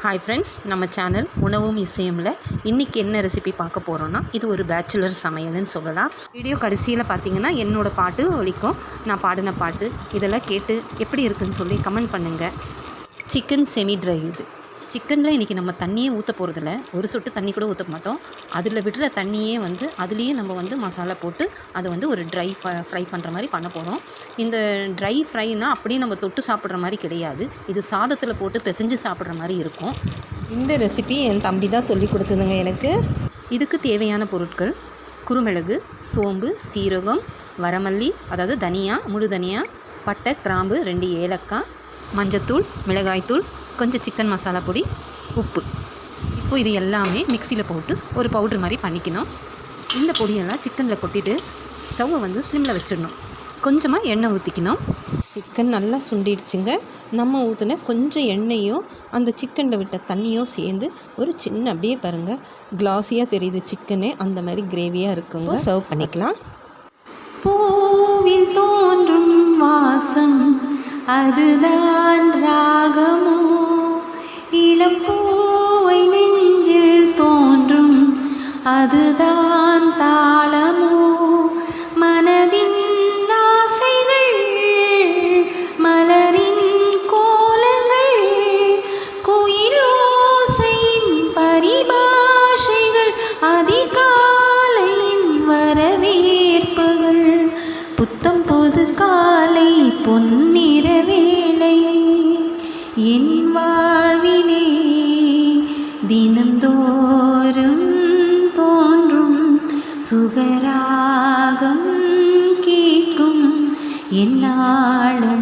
Hi friends, நம்ம channel உணவும் இசையும்ல இன்றைக்கி என்ன ரெசிபி பார்க்க போகிறோன்னா, இது ஒரு பேச்சுலர் சமையல்னு சொல்லலாம். வீடியோ கடைசியில் பார்த்தீங்கன்னா என்னோடய பாட்டு ஒலிக்கும். நான் பாடின பாட்டு இதெல்லாம் கேட்டு எப்படி இருக்குதுன்னு சொல்லி கமெண்ட் பண்ணுங்கள். Chicken semi try. இது சிக்கனில் இன்றைக்கி நம்ம தண்ணியே ஊற்ற போகிறதில்ல, ஒரு சொட்டு தண்ணி கூட ஊற்ற மாட்டோம். அதில் விடுற தண்ணியே அதுலேயே நம்ம மசாலா போட்டு அதை ஒரு ட்ரை ஃப்ரை பண்ணுற மாதிரி பண்ண போகிறோம். இந்த ட்ரை ஃப்ரைனால் அப்படியே நம்ம தொட்டு சாப்பிட்ற மாதிரி கிடையாது, இது சாதத்தில் போட்டு பிசைஞ்சு சாப்பிட்ற மாதிரி இருக்கும். இந்த ரெசிபி என் தம்பி தான் சொல்லி கொடுத்ததுங்க எனக்கு. இதுக்கு தேவையான பொருட்கள்: குருமிளகு, சோம்பு, சீரகம், வரமல்லி அதாவது தனியா, முழு தனியா, பட்டை, கிராம்பு, 2 ஏலக்காய், மஞ்சத்தூள், மிளகாய்த்தூள், கொஞ்சம் சிக்கன் மசாலா பொடி, உப்பு. இப்போது இது எல்லாமே மிக்சியில் போட்டு ஒரு பவுட்ரு மாதிரி பண்ணிக்கணும். இந்த பொடியெல்லாம் சிக்கனில் கொட்டிட்டு ஸ்டவ்வை ஸ்லிம்மில் வச்சிடணும். கொஞ்சமாக எண்ணெய் ஊற்றிக்கணும். சிக்கன் நல்லா சுண்டிடுச்சுங்க. நம்ம ஊற்றின கொஞ்சம் எண்ணெயும் அந்த சிக்கனில் விட்ட தண்ணியும் சேர்ந்து ஒரு சின்ன அப்படியே பாருங்கள் கிளாஸியாக தெரியுது சிக்கனே, அந்த மாதிரி கிரேவியாக இருக்குங்க. சர்வ் பண்ணிக்கலாம். பூவில் தோன்றும் வாசம் அதுதான் ராகமோ, இளம் பூவை நெஞ்சில் தோன்றும் அதுதான் தாளமோ, மனதின் ஆசைகள் மலரின் கோலங்கள், குயிலோசையின் பரிபாஷைகள், அதிகாலையின் வரவேற்புகள், புத்தம் பொது காலை பொன்னிற வேளை, என் வாழ்விலே தினந்தோறும் தோன்றும் சுகராகம் கேட்கும் என்னாலும்